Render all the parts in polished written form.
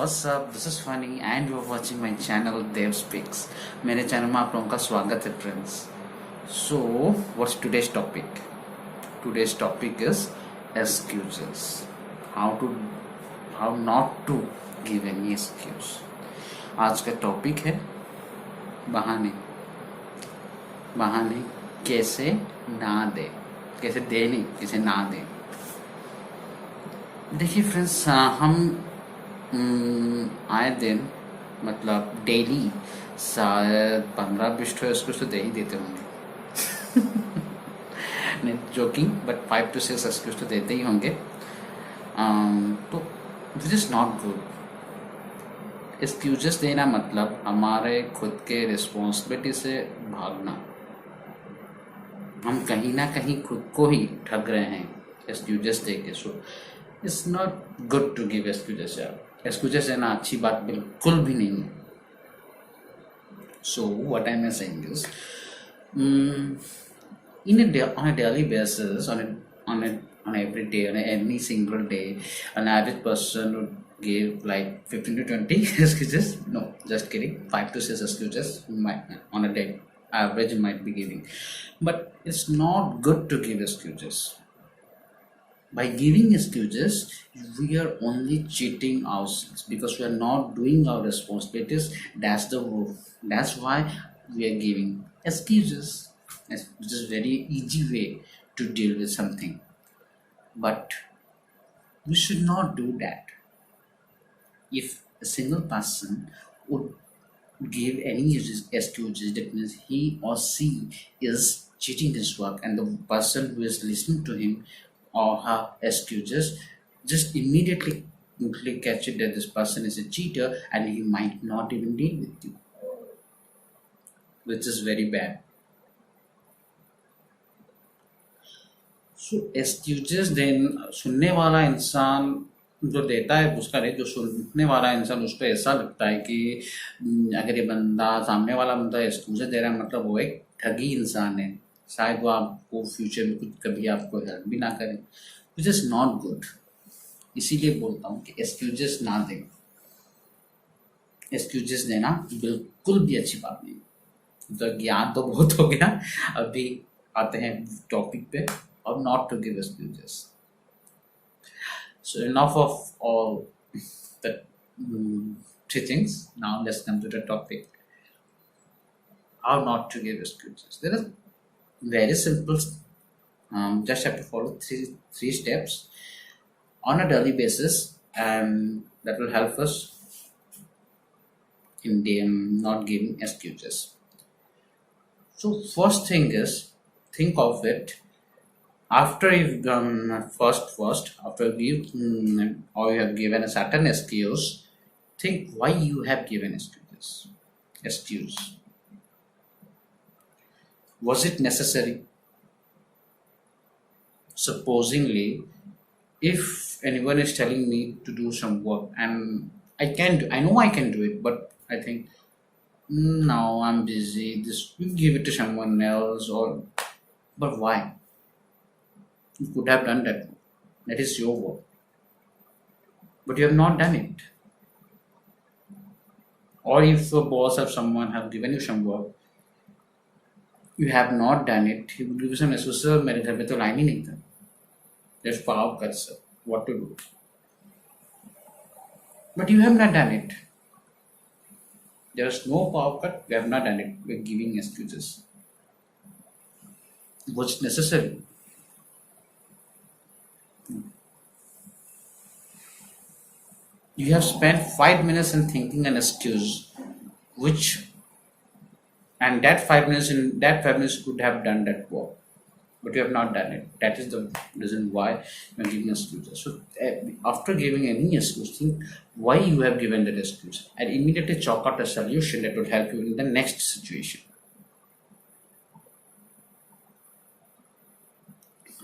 What's up? This is Funny and you are watching my channel Dev Speaks. मेरे channel में आप लोगों का स्वागत है friends. So, what's today's topic? Today's topic is excuses. How not to give any excuse. आज का topic है बहाने. बहाने कैसे ना दे, कैसे दे नहीं, कैसे ना दे. देखिए फ्रेंड्स, हम आए दिन मतलब डेली शायद 15-20 एक्सक्यूज तो दे ही देते होंगे. नहीं जोकिंग, बट 5 to 6 एक्सक्यूज तो देते ही होंगे. तो this is not good. Excuses देना मतलब हमारे खुद के रिस्पॉन्सिबिलिटी से भागना. हम कहीं ना कहीं खुद को ही ठग रहे हैं एक्सक्यूजेस दे के. So it's not good to give excuses. यार एक्सक्यूजेस देना अच्छी बात बिल्कुल भी नहीं है. So what I am saying is, on a daily basis, on every day, on any single day, an average person would give like 15 to 20 excuses. No, just kidding. 5 to 6 excuses on a day. Average might be giving, but it's not good to give excuses. By giving excuses, we are only cheating ourselves because we are not doing our responsibilities. That's why we are giving excuses. Which is very easy way to deal with something, but we should not do that. If a single person would give any excuses, that means he or she is cheating his work, and the person who is listening to him or her excuses just immediately catch it that this person is a cheater, and he might not even deal with you, which is very bad. So excuses देन सुनने वाला इंसान जो देता है उसका नहीं, जो सुनने वाला इंसान उसको ऐसा लगता है कि अगर ये बंदा, सामने वाला बंदा एक्सक्यूजेस दे रहा है मतलब वो एक ठगी इंसान है. शायद वो आपको फ्यूचर में कुछ कभी आपको हेल्प भी ना करें, विच इज़ नॉट गुड. इसीलिए बोलता हूँ कि एक्सक्यूजेस ना दें. एक्सक्यूजेस देना बिल्कुल भी अच्छी बात नहीं. तो ज्ञान तो बहुत हो गया, अभी आते हैं टॉपिक पे. Or not to give excuses. So enough of all the three things. Now let's come to the topic. How not to give excuses. There is very simple. Just have to follow three steps on a daily basis, and that will help us in not giving excuses. So first thing is, think of it. After you've done after or you have given a certain excuse, think why you have given excuse. Was it necessary? Supposingly, if anyone is telling me to do some work and I know I can do it, but I think no, I'm busy, this you give it to someone else, but why? You could have done that. That is your work. But you have not done it. Or if a boss or someone have given you some work, you have not done it, he will give you some excuse. Sir, मेरे घर पे तो line ही नहीं था. There's power cuts, sir. What to do? But you have not done it. There is no power cut. You have not done it. We are giving excuses. Was it necessary? You have spent 5 minutes in thinking an excuse, and that 5 minutes could have done that work, but you have not done it. That is the reason why you are giving excuses. So after giving any excuse, think why you have given that excuse, and immediately chalk out a solution that will help you in the next situation.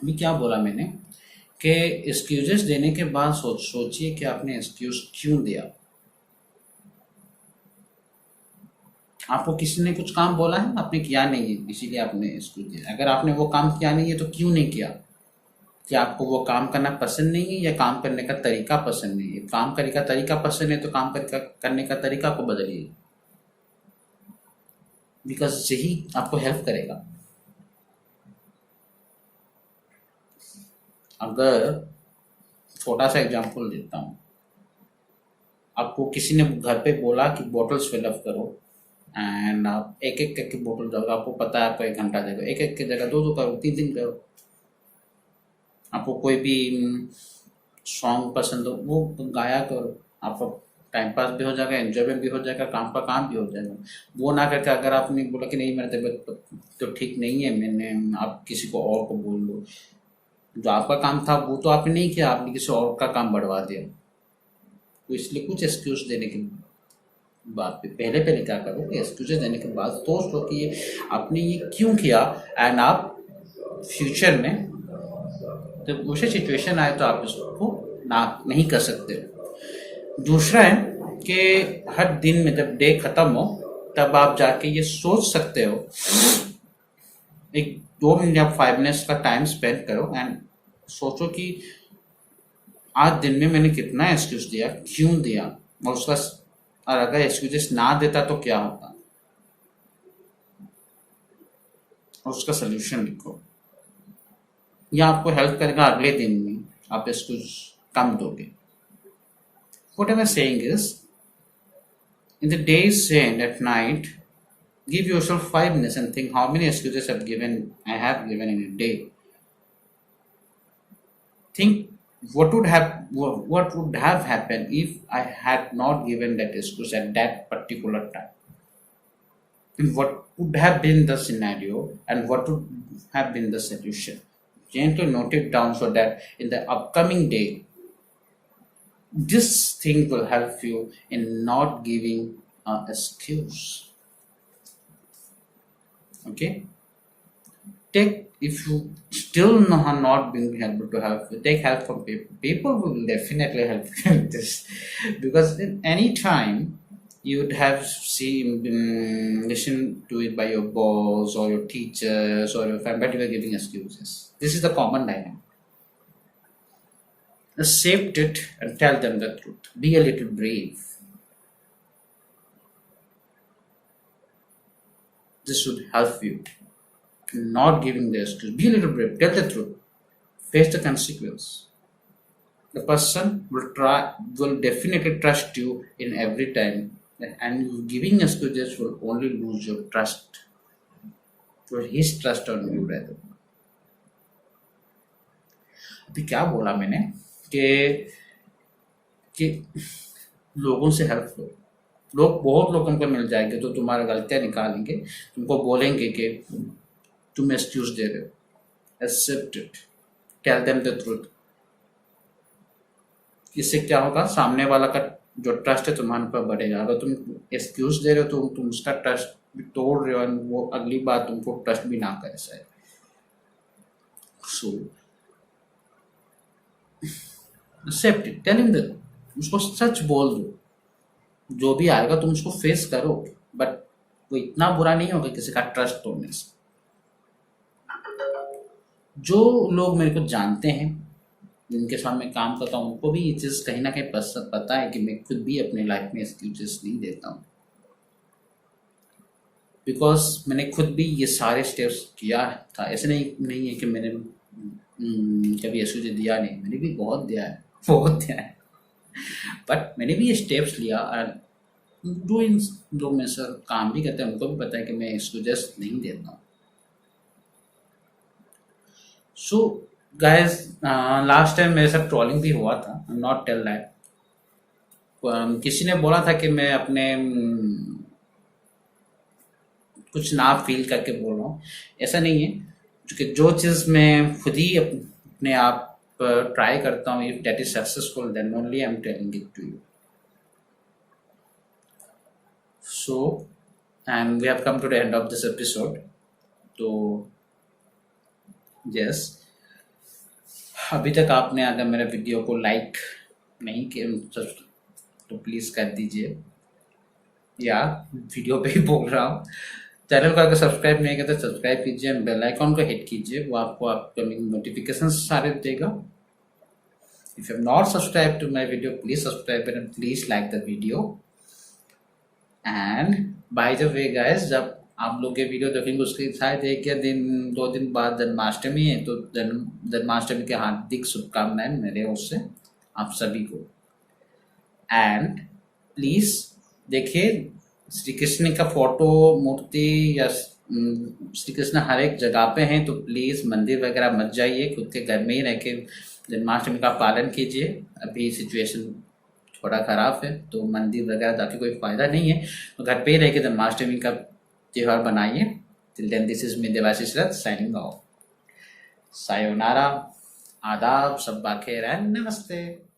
अभी क्या बोला मैंने कि excuses देने के बाद सोचिए कि आपने एक्सक्यूज क्यों दिया. आपको किसी ने कुछ काम बोला है, आपने किया नहीं है, इसीलिए आपने एक्सक्यूज दिया. अगर आपने वो काम किया नहीं है तो क्यों नहीं किया, कि आपको वो काम करना पसंद नहीं है या काम करने का तरीका पसंद नहीं है। काम करने का तरीका पसंद है तो काम करने का तरीका को बदलिए, बिकॉज यही आपको हेल्प करेगा। अगर छोटा सा एग्जांपल देता हूँ, आपको किसी ने घर पे बोला कि बॉटल्स फिलअप करो एंड आप एक एक करके बोतल जाओगे, आपको पता है आपको 1 घंटा देगा, एक एक की जगह 2 करो, 3 करो। आपको कोई भी सॉन्ग पसंद हो वो गाया करो, आपका टाइम पास भी हो जाएगा, एंजॉयमेंट भी हो जाएगा, काम का काम भी हो जाएगा। वो ना करके अगर आपने बोला कि नहीं मेरी तबीयत तो ठीक नहीं है, मैंने आप किसी को और को बोल दो, जो आपका काम था वो तो आपने नहीं किया, आपने किसी और का काम बढ़वा दिया। तो इसलिए कुछ एक्सक्यूज देने के बाद पहले पहले क्या करो कि एक्सक्यूजेस देने के बाद सोच लो कि ये आपने ये क्यों किया, एंड आप फ्यूचर में जब वैसे सिचुएशन आए तो आप इसको ना नहीं कर सकते हो। दूसरा है कि हर दिन में जब डे खत्म हो तब आप जाके ये सोच सकते हो, एक 2 मिनट या 5 मिनट्स का टाइम स्पेंड करो एंड सोचो कि आज दिन में मैंने कितना एक्सक्यूज दिया, क्यों दिया, और उसका और अगर एक्सक्यूजेस ना देता तो क्या होता, और उसका सोल्यूशन लिखो। यह आपको हेल्प करेगा अगले दिन में आप एक्सक्यूज कम दोगे। What am I saying is, in the day's end at night, give yourself 5 minutes and think how many excuses I have given in a day. Think what would have happened if I had not given that excuse at that particular time. And what would have been the scenario and what would have been the solution. Gently note it down so that in the upcoming day, this thing will help you in not giving an excuse. Okay? If you still are not being able to help, take help from people. People will definitely help you with this, because in any time you would have listened to it by your boss or your teachers or your family, but you are giving excuses. This is the common dynamic. Accept it and tell them the truth. Be a little brave. This should help you. Not giving the excuse. Be a little brave. Tell the truth. Face the consequence. The person will definitely trust you in every time, and giving excuses will only lose your trust, or his trust on you rather. अभी क्या बोला मैंने कि लोगों से help लो। बहुत लोग तुमको मिल जाएंगे तो तुम्हारा गलतियां निकालेंगे, तुमको बोलेंगे कि तुम एक्सक्यूज दे रहे हो। Accept it, tell them the truth. इससे क्या होगा, सामने वाला का जो ट्रस्ट है तुम्हारे पर बढ़ेगा। अगर तुम एक्सक्यूज दे रहे हो तो तुम उसका ट्रस्ट भी तोड़ रहे हो, और वो अगली बार तुमको ट्रस्ट भी ना करे शायद। So accept it, tell him that, उसको सच बोल दो। जो भी आएगा तुम उसको फेस करो, बट वो इतना बुरा नहीं होगा किसी का ट्रस्ट तोड़ने से। जो लोग मेरे को जानते हैं, जिनके साथ मैं काम करता हूँ, उनको भी ये चीज़ कहीं ना कहीं पता है कि मैं खुद भी अपने लाइफ में एक्सक्यूजेस नहीं देता हूँ, बिकॉज मैंने खुद भी ये सारे स्टेप्स किया था। ऐसे नहीं है कि मैंने कभी एक्सक्यूज दिया नहीं, मैंने भी बहुत दिया है बट मैंने भी ये स्टेप्स लिया। और जो मेरे साथ काम भी करते हैं उनको भी पता है कि मैं एक्सक्यूजेस नहीं देता हूँ। सो गाइस, लास्ट टाइम मेरे साथ ट्रोलिंग भी हुआ था, नॉट टेल दैट। किसी ने बोला था कि मैं अपने कुछ ना फील करके बोल रहा हूँ। ऐसा नहीं है, क्योंकि जो चीज़ मैं खुद ही अपने आप ट्राई करता हूँ, if that is successful then only I am telling it to you. So and we have come to the end of this episode. तो यस, अभी तक आपने अगर मेरे वीडियो को लाइक नहीं किया तो प्लीज़ कर दीजिए, या वीडियो पे ही बोल रहा हूँ चैनल को अगर सब्सक्राइब नहीं किया तो सब्सक्राइब कीजिए, बेल आइकॉन को हिट कीजिए, वो आपको अपकमिंग नोटिफिकेशन सारे देगा। If you have not subscribed to my video, please subscribe and please like the video. And by the way guys, जब आप लोग ये वीडियो देखेंगे उसके शायद 1 या 2 दिन बाद जन्माष्टमी है, तो जन्माष्टमी के हार्दिक शुभकामनाएं मेरे ओर से आप सभी को। एंड प्लीज देखिए, श्री कृष्ण का फोटो, मूर्ति या श्री कृष्ण हर एक जगह पे हैं, तो प्लीज मंदिर वगैरह मत जाइए, खुद के घर में ही रह के जन्माष्टमी का पालन कीजिए। अभी सिचुएशन थोड़ा खराब है, तो मंदिर वगैरह जाके कोई फायदा नहीं है, तो घर पे ही रह के जन्माष्टमी का त्योहार बनाइए। Till then, this is me Debashish Rath signing of. Sayonara, आदाब, सब्बा खैर एंड नमस्ते।